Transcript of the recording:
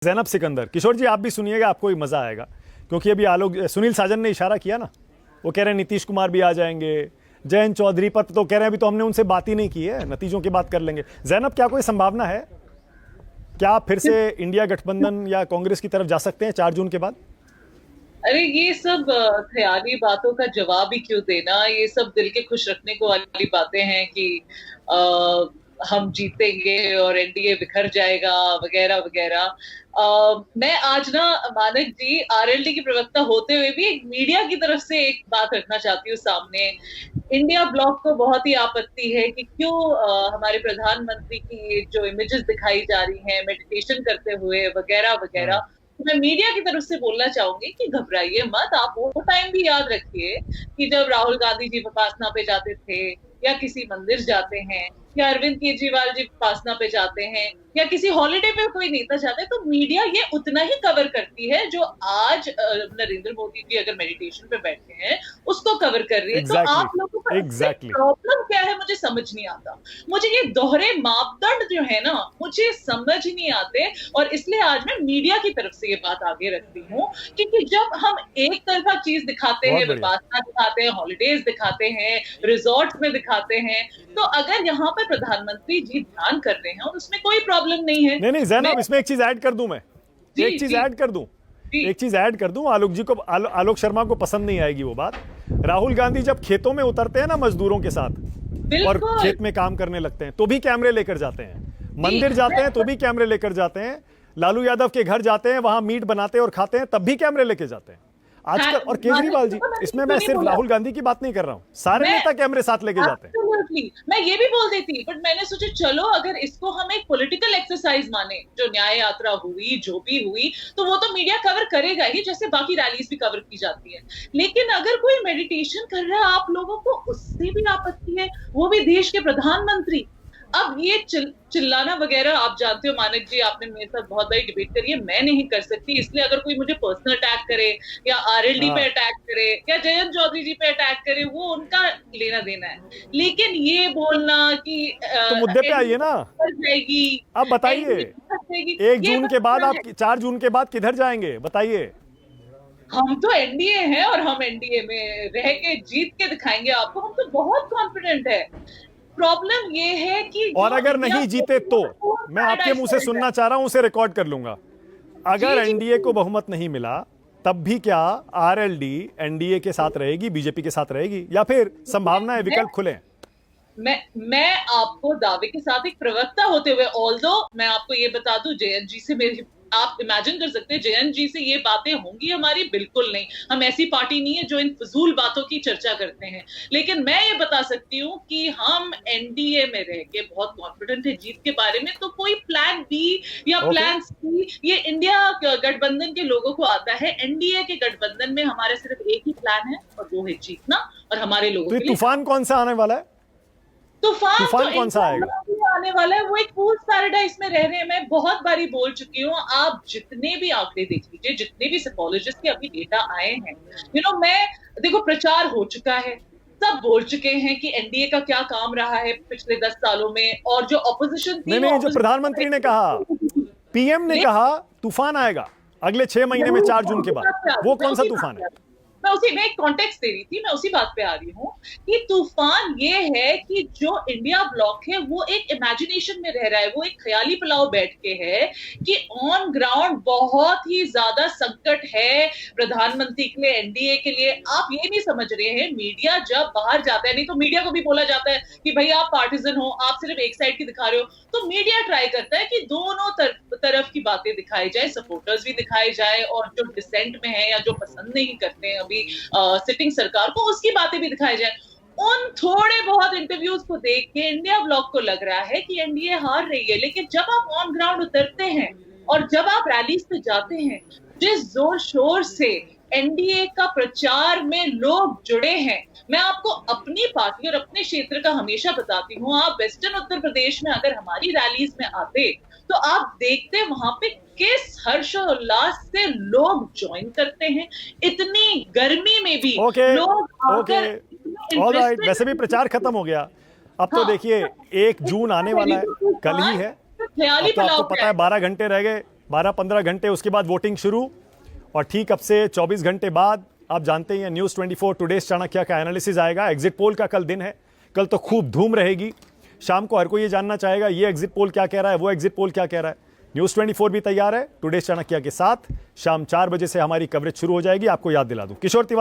जैनब सिकंदर। किशोर जी आप भी सुनिएगा, आपको भी मजा आएगा, क्योंकि अभी आलोक सुनील साजन ने इशारा किया ना, वो कह रहे हैं नीतीश कुमार भी आ जाएंगे, जयंत चौधरी पर तो कह रहे हैं अभी तो हमने उनसे बात ही नहीं की है, नतीजों की बात कर लेंगे। जैनब, क्या कोई संभावना है, क्या फिर से इंडिया गठबंधन या कांग्रेस की तरफ जा सकते हैं 4 जून के बाद? अरे ये सब ख्याली बातों का जवाब ही क्यों देना। ये सब दिल के खुश रखने को वाली बातें हैं कि आ, हम जीतेंगे और एनडीए बिखर जाएगा वगैरह वगैरह। मैं आज ना मानक जी आरएलडी की प्रवक्ता होते हुए भी एक मीडिया की तरफ से एक बात रखना चाहती हूँ सामने। इंडिया ब्लॉक को बहुत ही आपत्ति है कि क्यों हमारे प्रधानमंत्री की जो इमेजेस दिखाई जा रही हैं मेडिटेशन करते हुए वगैरह वगैरह। मैं मीडिया की तरफ से बोलना चाहूंगी कि घबराइए मत। आप वो टाइम भी याद रखिए कि जब राहुल गांधी जी विपासना पे जाते थे या किसी मंदिर जाते हैं या अरविंद केजरीवाल जी विपासना पे जाते हैं या किसी हॉलिडे पे कोई नेता जाते हैं, तो मीडिया ये उतना ही कवर करती है जो आज नरेंद्र मोदी जी अगर मेडिटेशन पे बैठे हैं उसको कवर कर रही है। तो आप लोगों का प्रॉब्लम क्या है मुझे समझ नहीं आता। मुझे ये दोहरे मापदंड जो है ना मुझे समझ नहीं आते, और इसलिए आज मैं मीडिया की तरफ से ये बात आगे रखती हूँ। क्योंकि जब हम एक तरफा चीज दिखाते हैं, विपासना दिखाते हैं, हॉलिडेज दिखाते हैं, रिजॉर्ट में दिखाते हैं, तो अगर यहाँ पर प्रधानमंत्री जी ध्यान कर रहे हैं और उसमें कोई प्रॉब्लम नहीं है। नहीं जैनब, इसमें एक चीज ऐड कर दूं मैं, एक चीज ऐड कर दूं। आलोक जी को, आलोक शर्मा को पसंद नहीं आएगी वो बात। राहुल गांधी जब खेतों में उतरते हैं ना मजदूरों के साथ और खेत में काम करने लगते हैं तो भी कैमरे लेकर जाते हैं, मंदिर जाते हैं तो भी कैमरे लेकर जाते हैं, लालू यादव के घर जाते हैं वहां मीट बनाते हैं और खाते हैं तब भी कैमरे लेके जाते हैं आजकल। और केजरीवाल जी, इसमें मैं सिर्फ राहुल गांधी की बात नहीं कर रहा हूं, सारे नेता कैमरे साथ लेके जाते हैं। मैं ये भी बोल देती, बट मैंने सोचा चलो अगर इसको हम एक पॉलिटिकल एक्सरसाइज माने, जो न्याय यात्रा हुई जो भी हुई तो वो तो मीडिया कवर करेगा ही, जैसे बाकी रैलीज भी कवर की जाती है। लेकिन अगर कोई मेडिटेशन कर रहा है आप लोगों को उससे भी आपत्ति है, वो भी देश के प्रधानमंत्री। अब ये चिल्लाना वगैरह आप जानते हो मानक जी, आपने मेरे साथ बहुत बड़ी डिबेट करी है, मैं नहीं कर सकती। इसलिए अगर कोई मुझे पर्सनल अटैक करे या आरएलडी पे अटैक करे या जयंत चौधरी जी पे अटैक करे, वो उनका लेना देना है। लेकिन ये बोलना कि तो मुद्दे पे आइए ना, जाएगी, आप बताइए 1 जून के बाद आप 4 जून के बाद किधर जाएंगे बताइए। हम तो एनडीए हैं और हम एनडीए में रह के जीत के दिखाएंगे आपको, हम तो बहुत कॉन्फिडेंट है। प्रॉब्लम ये है कि और अगर नहीं जीते तो मैं आपके मुंह से सुनना चाह रहा हूं, उसे रिकॉर्ड कर लूंगा। अगर एनडीए को बहुमत नहीं मिला तब भी क्या आरएलडी एनडीए के साथ रहेगी, बीजेपी के साथ रहेगी, या फिर संभावना है विकल्प खुले? मैं आपको दावे के साथ एक प्रवक्ता होते हुए, ऑल्दो मैं आपको ये बता दूं, जयंत जी से मेरी, आप इमेजिन कर सकते हैं जयंत जी से ये बातें होंगी हमारी? बिल्कुल नहीं। हम ऐसी पार्टी नहीं है जो इन फजूल बातों की चर्चा करते हैं। लेकिन मैं ये बता सकती हूँ कि हम एनडीए में रह के बहुत कॉन्फिडेंट है जीत के बारे में। तो कोई प्लान बी या प्लान सी ये इंडिया गठबंधन के लोगों को आता है। एनडीए के गठबंधन में हमारे सिर्फ एक ही प्लान है और वो है जीतना, और हमारे लोगों के लिए तूफान कौन सा आने वाला है? तूफान तो कौन सा आएगा आने वाला है, वो एक फूल्स पैराडाइज में रह रहे हैं। मैं बहुत बारी बोल चुकी हूँ, आप जितने भी आंकड़े देख लीजिए, जितने भी साइकोलॉजिस्ट के अभी डेटा आए हैं, मैं देखो प्रचार हो चुका है, सब बोल चुके हैं कि एनडीए का क्या काम रहा है पिछले 10 सालों में, और जो ऑपोजिशन थी नहीं, जो प्रधानमंत्री ने कहा, पीएम ने कहा तूफान आएगा अगले 6 महीने में 4 जून के बाद, वो कौन सा तूफान है? मैं उसी में एक कॉन्टेक्स्ट दे रही थी, मैं उसी बात पे आ रही हूँ कि तूफान ये है कि जो इंडिया ब्लॉक है वो एक इमेजिनेशन में रह रहा है, वो एक ख्याली पुलाव बैठ के है कि ऑन ग्राउंड बहुत ही ज्यादा संकट है प्रधानमंत्री के लिए, एनडीए के लिए। आप ये नहीं समझ रहे हैं, मीडिया जब बाहर जाता है, नहीं तो मीडिया को भी बोला जाता है कि भाई आप पार्टिजन हो, आप सिर्फ एक साइड की दिखा रहे हो, तो मीडिया ट्राई करता है कि दोनों तरफ की बातें दिखाई जाए, सपोर्टर्स भी दिखाए जाए, और जो डिसेंट में है या जो पसंद नहीं करते हैं सिटिंग सरकार को, उसकी बातें भी दिखाई जाए। उन थोड़े बहुत इंटरव्यूज को देख के इंडिया ब्लॉक को लग रहा है कि एनडीए हार रही है। लेकिन जब आप ऑन ग्राउंड उतरते हैं और जब आप रैलीज पे जाते हैं, जिस जोर शोर से एनडीए का प्रचार में लोग जुड़े हैं, मैं आपको अपनी पार्टी और अपने क्षेत्र का हमेशा बताती हूँ, आप वेस्टर्न उत्तर प्रदेश में अगर हमारी रैलीज में आते तो आप देखते वहां पे किस हर्षोल्लास से लोग ज्वाइन करते हैं। इतनी गर्मी में भी लोग आकर वैसे भी प्रचार खत्म हो गया अब तो। देखिए 1 जून आने वाला है, कल ही है, अब तो आपको पता है 12 घंटे रह गए 12-15 घंटे उसके बाद वोटिंग शुरू, और ठीक अब से 24 घंटे बाद आप जानते हैं न्यूज़ 24 टुडेज चाणक्य का एनालिसिस आएगा। एग्जिट पोल का कल दिन है, कल तो खूब धूम रहेगी। शाम को हर कोई ये जानना चाहेगा ये एग्जिट पोल क्या कह रहा है, वो एग्जिट पोल क्या कह रहा है। न्यूज़ 24 भी तैयार है टुडेज चाणक्य के साथ। शाम 4 बजे से हमारी कवरेज शुरू हो जाएगी। आपको याद दिला दूं, किशोर तिवारी